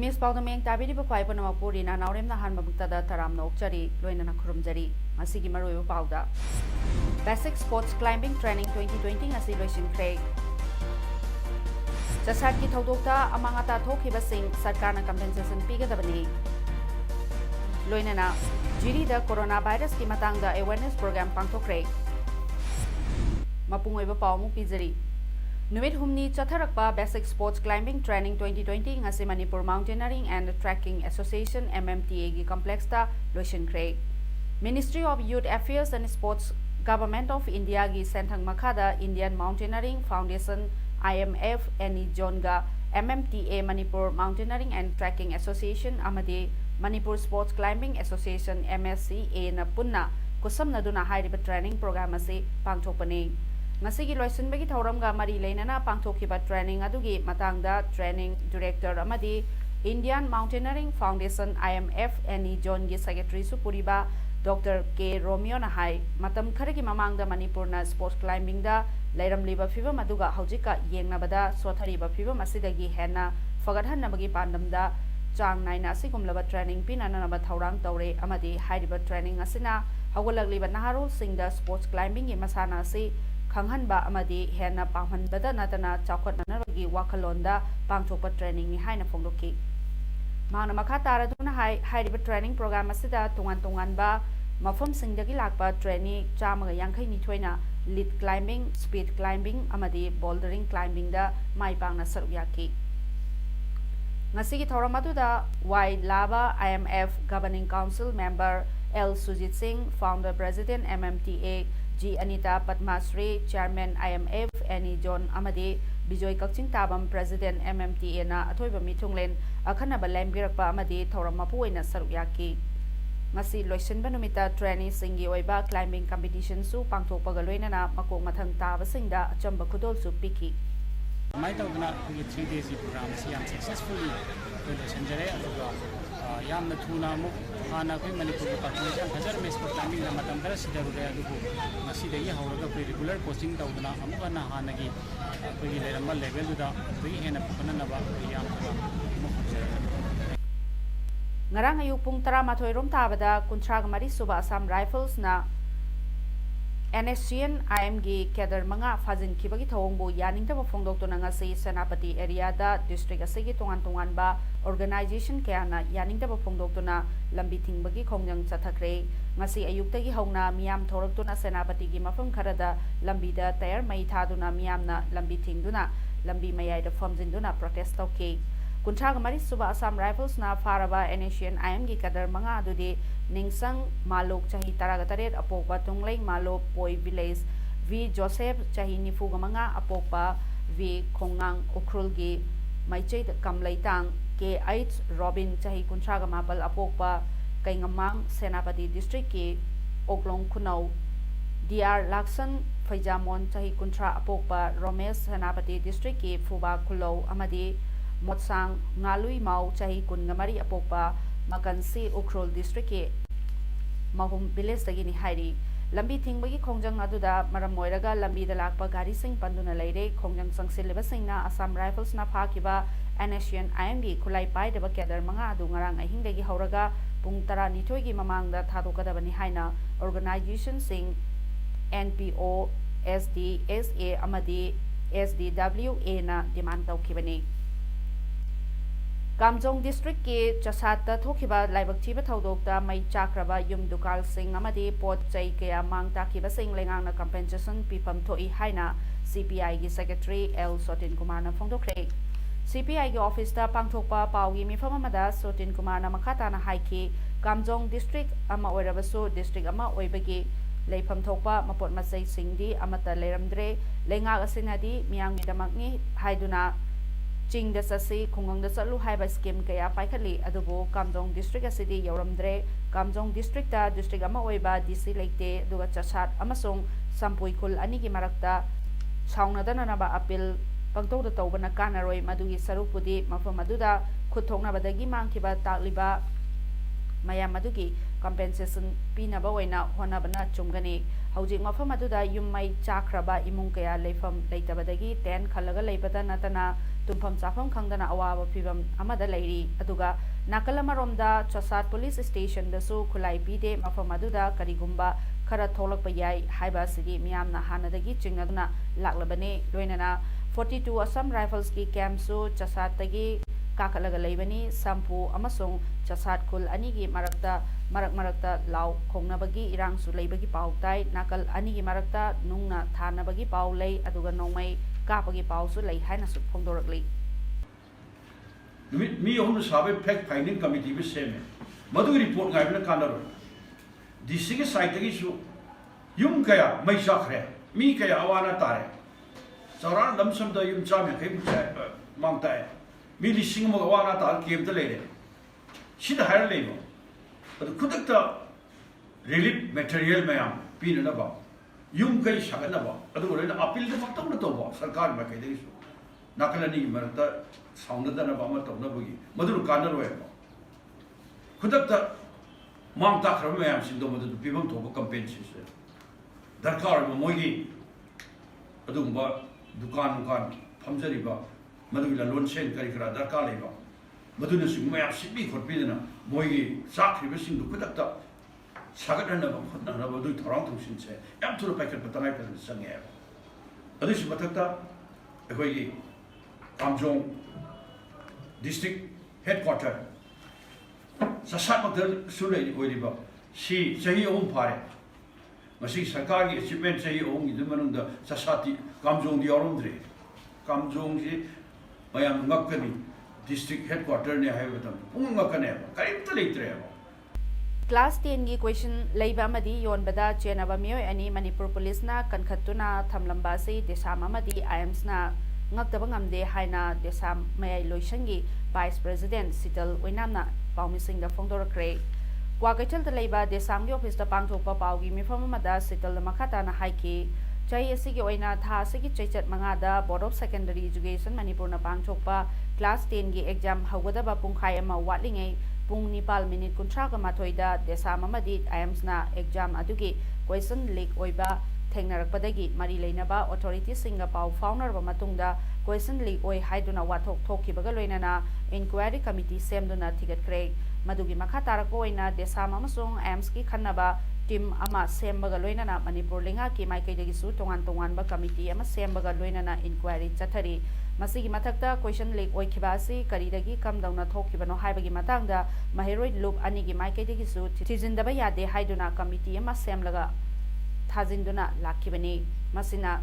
Miss Paodam Tabi Papai Panamapur in Naorem the Hanbukta Taram Nokchari, Loina Kurumjari, Masigi Maru Pauda. Basic Sports Climbing Training 2020 as Evasion Craig. Jasaki Todokta Amangata Tokiba Singh, Sarkana Compensation Piga the Bani. Loinana, Giri the Coronavirus Kimatanga Awareness Program Panto Craig. Mapunga Paumu Pizari. Numit Humni Chatharakpa Basic Sports Climbing Training 2020 ngasi Manipur Mountaineering and Trekking Association MMTA gi complex ta Loishan Craig. Ministry of Youth Affairs and Sports Government of India gi Senthang Makhada Indian Mountaineering Foundation IMF any Jonga MMTA Manipur Mountaineering and Trekking Association amadi Manipur Sports Climbing Association MSCA na punna kusam naduna hairiba training program ase pangthokpani. Masigi loisunbagi thauramga mari leinana pangthokiba training adugi matangda training director amadi Indian Mountaineering Foundation IMF any John gi secretary supuriba Dr. K Romeo na hai matam kharagi mamangda Manipur na sports climbing da leiramliba phibam aduga haujika yengnabada sothariba phibam asidagi henna fagadhannabagi pandamda chang naina asigumlaba training pinananaba thaurang tawre amadi hairiba training asina hawalagliba naharul singda sports climbing gi masana asi Kanghanba amadi henna panghanbada natana chakotnanabagi wakalonda pangthokpa training ni haina phongdoki mangna makha taraduna hairiba training program asida tungan ba mafam singdagi lakpa trainee chamaga yankhai ni thoina lead climbing speed climbing amadi bouldering climbing da mai pangna sarukyaki ngasigi thoramatuda Y Lava IMF Governing Council member L Sujit Singh founder president MMTA G Anita Padmasri chairman IMF Annie John Amadi Bijoy Kakching Tabam president MMTA na athoiba mithunglen akhanaba lembirakpa amadi thoramapu oina sarukyaki ngasi loisenba numita trainee singi oiba climbing competition su pangthokpaga loinana makok mathang tabasingda achamba khudol su piki mai tawdana 3 days program si yam successfully loisenjare aduga yamna thuna mu hana koi Manipur population hajar me sport climbing na matam dara sidarure adugu ngasi dagi hawraga koi regular coaching tawdana amuga na hana gi koi leramba level da koi hena pananaba yam ngarang ayuk pung 13 rom tabada kuntrag mari suba Assam Rifles na NSCN IM gi kedar manga fajin kibagi thawongbu yaningta phongdok to nanga se Senapati area da district asigi tongan ba organization kaya na yaningta phongdok to na lambi thingbagi khongjang chathakre ngasi ayuktagi hongna miyam thorak to na Senapati gi mafam kharada lambi da tayar mai thaduna miyam na lambi thingduna lambi mayai da famjinduna protest tawke kuntraga mari suba Assam Rifles na faraba NSCN IM gi kadar manga adudi Ningsang Malok Chahi Taragataret Apokpa Tunglay Malo Poi Village V Joseph Chahi Nifugamanga Apokpa V Kongang Ukrulgi Maichait Kamlaitang K8 Robin Chahi Kuntraga Mapal Apokpa Kaingamang Senapati District Ki Oklong Kunau DR Laksan Faijamon Chahi Kuntra Apokpa Romesh Senapati District Ki Fuba Kulau Amadi Motsang Ngalui Mau Chahi Kungamari Apokpa Makansi Ukrul District ke Mahum Village tagi ni hairi lambi thingbagi khongjang aduda maram moiraga lambi da lakpa gari sing panduna leire khongjang sangsileba singna Assam Rifles na phakiba NSCN IMB khulai pai deba kedar manga adu ngarang ahing dagi hauraga pung 12 gi mamangda thadokadabani haina organization sing NPO SDSA amadi SDWA na demand tawkibani Kamjong District ke Chasata Thokiba Laibak Thiba Thodokta Mai Chakraba Yum Dukal Singh Amadi Pot Chai Kaya Mang Takiba Singh Lengang na compensation pipam thoi haina CPI gi secretary L Sotin Kumar na phongdokre CPI gi office ta pangthokpa pawgi mifam amada Sotin Kumar na makhata na haiki Kamjong District ama oirabasu district ama oibagi leifam thokpa mapot masai singdi amata leramdre lenga asinadi miyang midamakni haiduna Chingda sasi khungangda chalu haiba scheme kaya paikhatli adubu Kamjong district asidi yauramdre Kamjong district ta district ama oiba DC leite aduga chasat amasung sampui khul ani gi marakta saunadana naba appeal pangtauda tawbana kanaroi madugi sarupudi mafam aduda khutthoknabadagi mangkhiba takliba mayam adugi compensation pinaba oina honabana chumgani hojik mafam aduda yummai chakraba imung kaya leifam leitabadagi ten khalaga leibada natana tumpham chafam khangdana awaba phibam amada leiri aduga nakalamarom chasat police station dasu khulai pide mafam aduda karigumba khara tholakpa yai haiba sidi miyamna hanadagi chingaduna laklabane loinana 42 Assam Rifles ki camp su chasat tagi kakalaga leibani sampu amasung chasat khul ani gi marakta law khongnabagi irang su leibagi pautai nakal ani gi marakta nungna thanabagi pau lei aduga nongmai kapagi pau su lei haina su phongdorakli mi hom sabe fact finding committee be same madu report ngai na kanaro disi ke site gi su yum kaya mai sakhre mi kaya awana tare saran lamsam da yum cham kai mangtai mi lising mo awana tar kem da leire sida har leibo adu kudakta relief material mayam pin na ba yum kai sagana ba adu gore na appeal da maktam na to ba sarkar ma kai dei su nakalani marta saunadana ba ma to na bugi madu kanaro e kudakta mang ta khram mayam sin do madu pibam to compensation darkar mo mogi adu ba dukan phamjari ba madu la lon sen kari kara darkar le ba madu na sing mayam sibi khotpi na mogi sakri be sing du kudakta sagadana ba khotna na ba du thorang thung sin che yam thuru packet patangai pa sange adu si mathakta ekoi gi Kamjong district headquarter sasat makdal sulai oiriba si sahi om pare masi sarkar gi achievement sahi om gi manung da sasati Kamjong di oromdre Kamjong ji mayam ngakani district headquarter ne hai batam ung ngakane karim ta leitre Class 10 gi question leiba amadi yonbada chenaba mioi ani Manipur police na kankhatuna thamlamba se desam amadi IAMS na ngakdaba ngamde haina desam mayai loisangi vice president Sital Oinamna paumising da phongdorakre kwagaichal da leiba desam gi office da pangthokpa paugi mifam amada Sital makata na haiki chai asigi oina tha asigi chaichat manga da board of secondary education Manipur na pangthokpa class 10 gi exam haugadaba pungkhai ama watlingai pung nipal minute kuntra ka mathoida desam amadi IAMS na exam adugi question leak oiba thengnarakpadagi mari leinaba authority singa pau faunarba matungda question leak oi haiduna wathok thokhibaga loinana inquiry committee semduna thigatkre madugi makha tarako oina desam amasung IAMS ki khannaba team ama sembaga loinana Manipur lenga ki maikaidagi su tongan ba committee ama sembaga loinana inquiry chathari masigi mathakta question leak oi khibasi karidagi kam dauna thokhibano haibagi matangda maheroi loop ani gi maikaidagi su thijindaba yade haiduna committee ama semlaga thajinduna lakhibani masina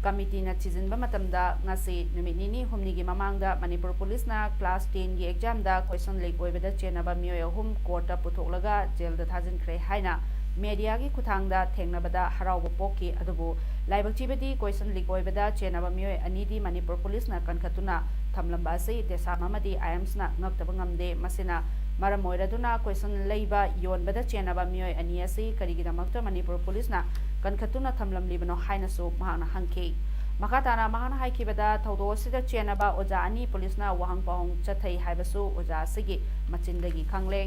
committee na thijinba matamda ngasi numit nini humni gi mamangda Manipur police na class 10 gi exam da question leak oibada chenaba mioy hum court ta puthoklaga jail da thajinkhre haina media gi kuthangda thengnabada harauba pokki adubu laibak chibadi question leak oibada chenaba mioy anidi Manipur police na kankhatuna thamlamba se desam amadi IAMS na ngaktaba ngamde masina maram oiraduna question leiba yonbada chenaba mioy ani asi karigidamakta Manipur police na kankhatuna thamlamlibano haina su mahana hangki makatana mahana haikibada thodo sida chenaba oja ani police na wahang pahong chathai haibasu oja sigi machindagi khangle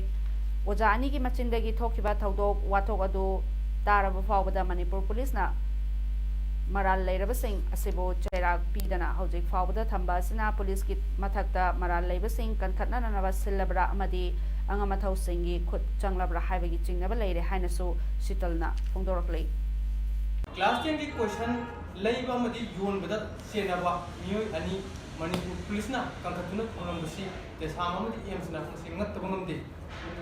oja ani gi machindagi thokiba thodo wathok adu taraba fawbada Manipur police na maral leirabasing asibo chairak pidana hojik fawbada thamba sina police ki mathakta maral leibasing kankhatna nanaba silabra amadi angamathau singi khut changlabra haibagi chingnaba leire haina su sitalna phongdorakle Class 10 की question live मदी योन बदा सेनाबा मियो अनि Manipur police ना कंकतुन थोनम बसी देसाम मदी AIIMS ना सिंगत तबंगम दे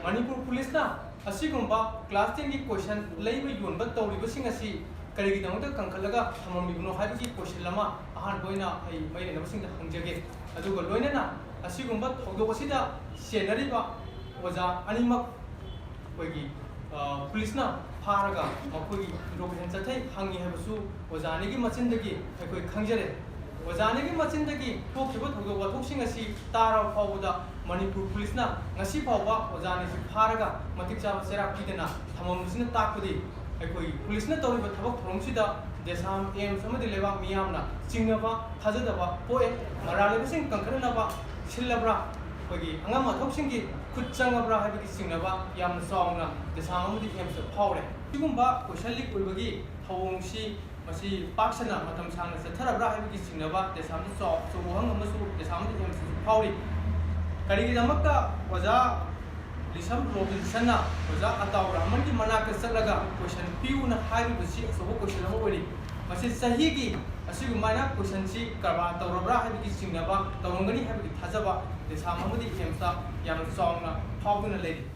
Manipur police ना असिगुंबा class 10 की क्वेश्चन लाइव योन बद तौरी बसिंग असि करिगि दंगत कंखलगा थमम बिगनो हाबिगी क्वेश्चन लमा आहान बोइना आई मैने नबसिंग दा हंजगे अदुगा लोइना असिगुंबा थौदो बसिदा सेनरिबा ओजा अनिमक कोइगी पुलिस ना फारगा मखोई रोकन चथै हंगी हेबसु ओजानी की मचिन दगी अखोई खंजरे Wazani ki machin dagi thok kiba thok wa thok sing asi tara phawda Manipur police na ngasi phawba wazani si pharaga matik cha sera kidena thamam sina takpudi aikoi police na tori ba thabak throm sida desam aim samadi leba miyam na singnaba thajadaba poe marale sing kankarna ba silabra kogi angam thok sing ki khutchangabra habi ki singnaba yam songna desam amudi aim sa phawre sigumba question lik ulbagi thawong si masi paksana matam sangna sa tharabra habi ki singnaba desam so so hang amasu desam amudi aim sa phawri karigi damakta waja Lisam Robinson na waja ataw rahman ki manaka salaga question piu na hari basi so question mo wali masi sahigi asigu mana question si karba tawrabra habi ki singnaba tawngani habi ki thajaba desam amudi aim sa yam songna phawduna lady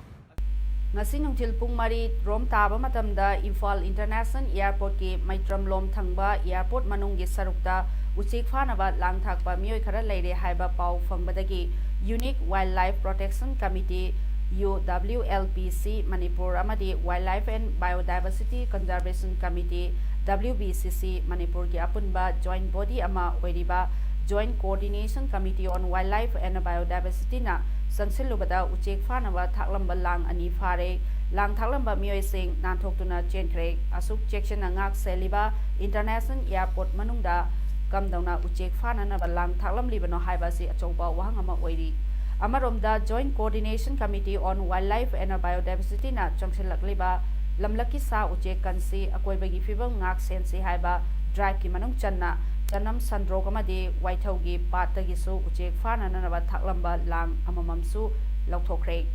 ngasi nungthil pung mari rom taba matamda Imphal International Airport ki Maitram lom thangba airport manung gi sarukta uchik phanaba langthakpa mioi khara leire haiba pau fangbadagi Unique Wildlife Protection Committee UWLPC Manipur amadi Wildlife and Biodiversity Conservation Committee WBCC Manipur ki apunba joint body ama oiriba Joint Coordination Committee on Wildlife and Biodiversity na sansilubada uchek phanaba thaklamba lang ani phare lang thaklamba mioi sing nanthokuna chenkhre asuk section angak seliba International Airport manungda kamdauna uchek phanana lang thaklam libano haiba si achouba wahang ama oiri amaromda Joint Coordination Committee on Wildlife and Biodiversity na changsilakliba lamlaki sa uchek kansi akoibagi fibam ngak sensi haiba drive ki manung channa Janam Sandro Kamadi Waithaugi Patagisu Uchek Fananaba Taklamba Lang Amamamsu Lauthokre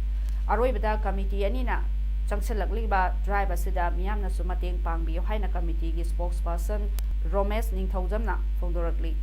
Aroibada Committee Anina Changselakliba Driver Sida Miamna Sumating Pangbi Haina Committee spokesperson Romes Ningthaujamna Fondorakli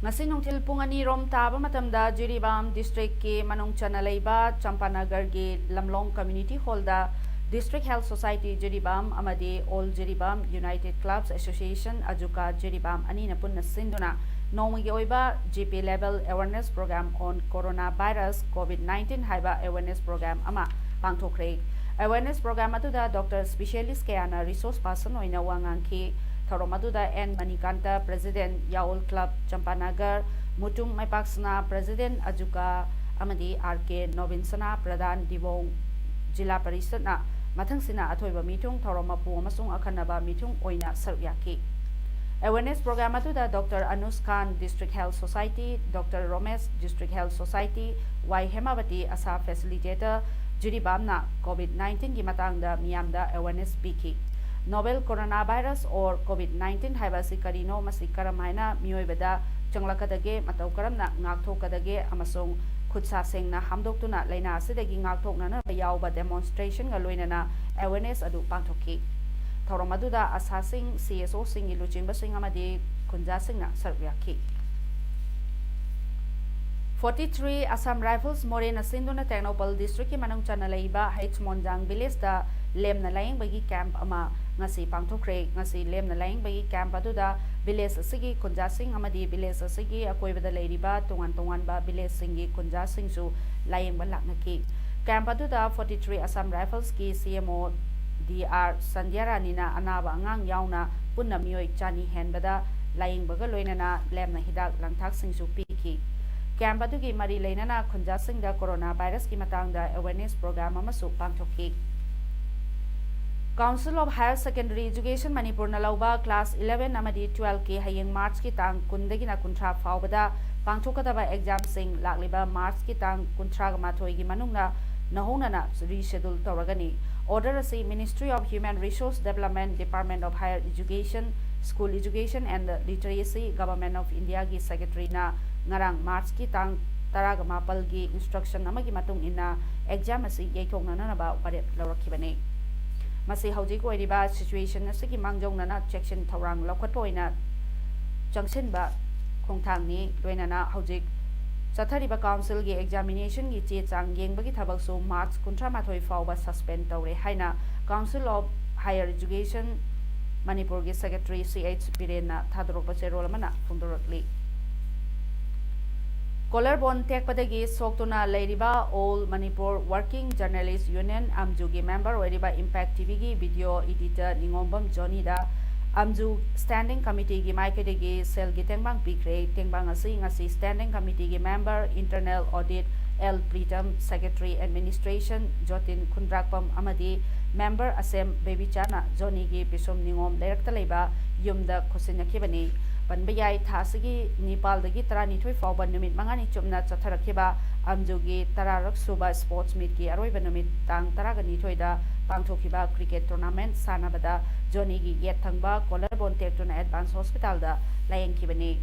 Ngasi nungthil pung ani rom taba matamda Jiribam District ki Manung Chanalaiba Champanagar gi Lamlong Community Hall da District Health Society Jiribam amadi All Jiribam United Clubs Association Ajuka Jiribam ani na punna sinduna nomagi oiba GP level awareness program on coronavirus COVID-19 haiba awareness program ama pangthokre awareness program atuda doctor specialist kayana resource person oina wangangki thoromaduda N Manikanta President Yaul Club Champanagar Mutung Maipaksna President Ajuka amadi RK Novinsana Pradhan Dibong Jila Parishad na mathangsina athoiba mitung thoromapu amasung akhanaba mitung oina saryaki awareness program atuda Dr. Anus Khan District Health Society Dr. Romesh District Health Society Y Hemavati asa facilitator Jiribamna COVID-19 gi matangda miyamda awareness piki novel coronavirus or COVID-19 haibasi karino masi karamaina miyoibada changlakadage matau karamna ngakthokadage amasung khutsa sengna hamdoktuna laina asidagi ngakthokna na yauba demonstration ga loinana awareness adu pangthoki thoromaduda asasing CSO sing iluchingba sing amadi kunja singna sarwyaki 43 Assam Rifles Morena Sinduna Technopal District ki manung chana laiba H Monjang village da lemna laing bagi camp ama ngasi pangthokre ngasi lemna laing bagi camp aduda village asigi kunja sing amadi village asigi akoibada leiriba tongan ba village singi kunja sing su laing balaknaki camp aduda 43 Assam Rifles ki CMO DR Sandyarani na anaba angang yauna punna mioi chani henbada laing baga loinana lemna hidak langthak sing su piki camp adugi mari leinana khunja singda coronavirus ki matangda awareness program amasu pangthoki Council of Higher Secondary Education Manipur na lauba class 11 amadi 12 ki hayeng March ki tang kundagi na kuntra faubada pangthokadaba exam sing lakliba March ki tang kuntra ga mathoi gi manungna nahona na reschedule toragani order asi Ministry of Human Resource Development Department of Higher Education School Education and Literacy Government of India gi secretary na ngarang March ki tang taraga mapal gi instruction amagi matung ina exam asi yeithongna na ba waret lawrakibani masi hojik oiriba situation asigi mangjongna na section thorang lokhatpoina junction ba khongthang ni loinana hojik chathariba council gi examination gi che chang yengbagi thabak su March 13 fawba suspend tawre haina Council of Higher Education Manipur gi secretary CH Birena thadrokba cherol mana fundorakli Collarbone tekpadagi soktuna leiriba All Manipur Working Journalist Union amjugi member oiriba Impact TV gi video editor Ningombam Johnny da Amju Standing Committee gi Maikadegi Sel gi Tengbang Pikre Tengbang ngasi Standing Committee gi Member Internal Audit L Pritam Secretary Administration Jotin Kundrakpam Amadi Member Asem Babychana Johnny gi Pisum Ningom Lerakta Leba Yumda Kosinakibani Panbayai Thasigi Nepal dagi Taranithoi Fauba Numit Mangani Chumna Chatharakiba Amjugi Tararak Suba Sports Meet gi Aroiba Numit Tang Taraganithoida Pangthokiba Cricket Tournament Sanabada Johnny gi Yet Thangba Collarbone Tektuna Advanced Hospital da Layankibani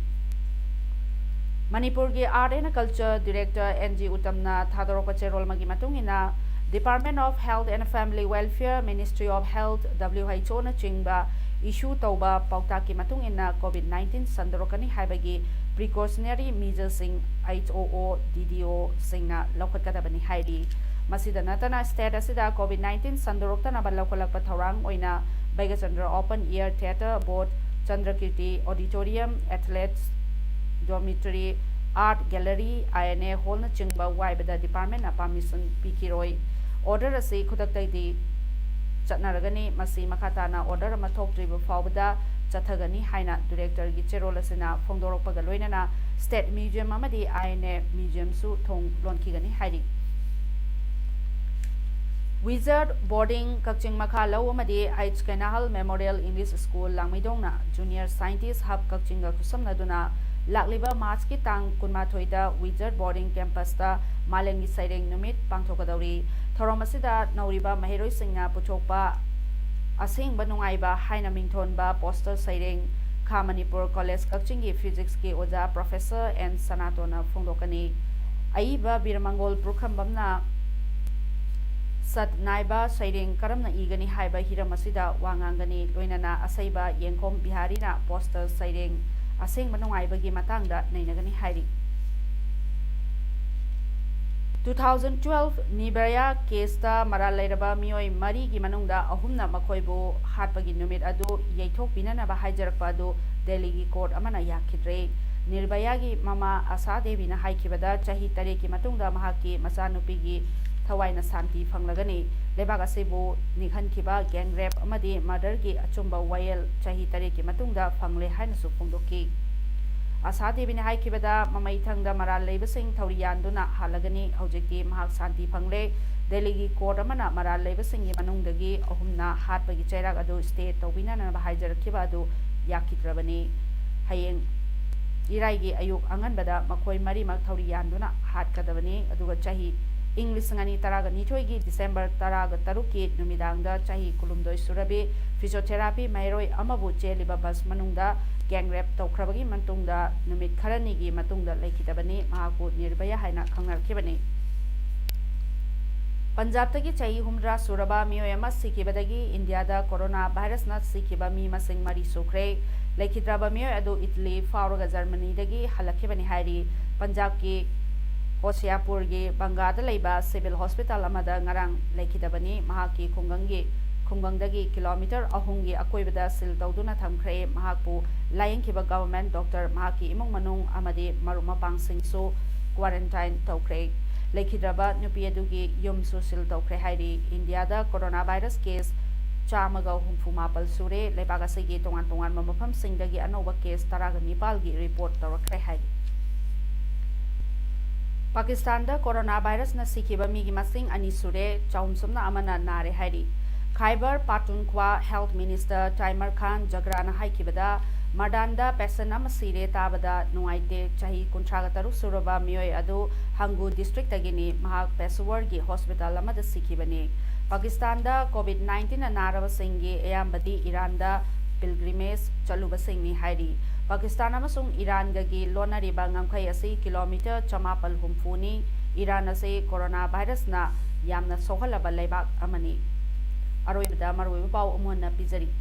Manipur gi Art and Culture Director NG Utamna Thadoropa Cherol Magi Matungina Department of Health and Family Welfare Ministry of Health WHO na chingba issue tauba pautaki matungina COVID-19 sandorokani haibagi precautionary measures sing HOO DDO singna lokhatkadabani haidi masida natana state asida COVID-19 sandoroktana balaukolakpa thorang oina Baigachandra Open Air Theatre Board Chandrakirti Auditorium Athletes Dormitory Art Gallery INA Hall na chingba waibada department na permission pikiroi order ase khudaktaidi chatnaragani masi makatana order ama thoktriba fawbada chathagani haina director gi cherol asina phongdorokpaga loinana state museum amadi INA museum su thong lonkigani hairi Wizard Boarding Kakching Makha Law Amadi H. Kanahal Memorial English School Langmidongna Junior Scientist Hub Kakchinga Kusamnaduna Lakliba March ki tang kunmathoida Wizard Boarding Campus ta Malengi Saireng Numit Pangthokadauri Thoromasida Nauriba Mahiroi Singna Puchokpa Asing Banungaiba Haina Mingthonba Poster Saireng Kha Manipur College Kakchingi Physics ki Oja Professor and Sanatona Phongdokani Aiba Biramangol Prukhambamna Sat Naiba Saireng Karamna Igani Haiba Hiramasida Wangangani Loinana Asaiba Yenkom Biharina Poster Saireng Asing Manungaiba Matangda Nainagani Hairi 2012 Niberia case ta Maral Lairaba Mioi Mari gi manungda ahumna makoibu hatpagi numit adu yaithok pinana ba haijarakpa adu Delhi gi court amana yakidre Nirbaya gi mama Asa Devi na haikibada chahi tare ki matungda mahaki masanupi gi thawaina santi phanglagani lebak asebu nikhan kiba gang rape amadi murder gi achumba wayel chahi tare ki matungda phangle haina su phongdoki Asa Devi na haikibada mamai thangda maral leibasing thauriyanduna halagani hojekti mahak santi phangle Delhi gi court amana maral leibasing gi manungdagi ahumna hatpagi chairak adu state tawbina na haijarakhiba adu yakitrabani hayeng irai gi ayuk anganbada makoi mari mak thauriyanduna hatkadabani aduga chahi English ngani taraga nithoi gi December taraga taruki numidangda chahi kulumdoi surabi physiotherapy mairoi amabu cheliba bas manungda gang rape tawkrabagi mantungda numit kharani gi matungda laikidabani mahaku nirbaya haina khangnarkibani Punjab tagi chahi humra suraba miyoyama sikibadagi India da corona virus na sikiba mi masing mari sukre laikidraba miyoy adu Italy fauraga Germany dagi halakibani hairi Punjab ki Hoshiarpur gi Bangada leiba civil hospital amada ngarang laikidabani mahaki khunggangdagi kilometer ahungi akoibada sil tawduna thamkhre mahakpu layengkiba government doctor mahaki imong manung amadi marumapang singsu quarantine tawkhre laikidraba nupi adugi yumsu sil tawkhre hairi India da coronavirus case chamaga humfumapal sure lebagasigi tongan mamafam singdagi anoba case taraga Nepal gi report tawkhre hairi Pakistan da coronavirus na sikiba migi masing ani sure chaumsumna amana nare hairi Khyber Pakhtunkhwa Health Minister Taimur Khan Jagrana haikibada Mardanda pesana masire tabada nuaite chahi kuntraga taru suraba mioi adu Hangu district agini mahak Peshawar gi hospital amada sikibani Pakistan da COVID-19 anaraba singi ayambadi Iran da pilgrimage chaluba singni hairi Pakistan amasung Iran gagi lonariba ngamkhai asi kilometer 950 ni Iran ase coronavirus na yamna sohalaba leibak amani Aroibada maruiba pau umonna pizari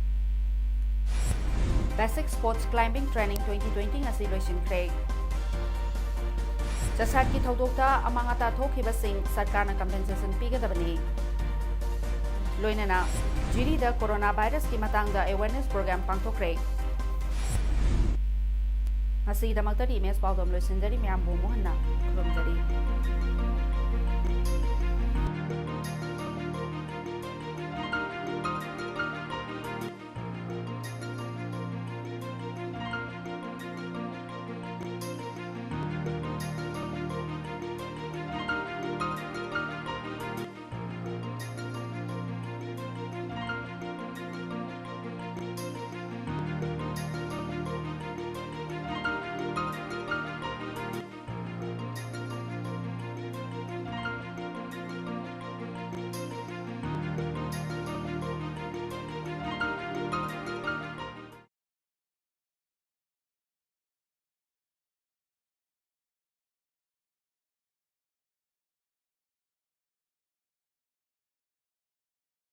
Basic Sports Climbing Training 2020 ngasi loisinkhre Chasat ki thodokta amangata thokiba sing sarkarna compensation pigadabani Loinana Jiri da coronavirus ki matangda awareness program pangthokre Ngasi damakta di mes Paodam loisindari miyambu mohanna khurumjari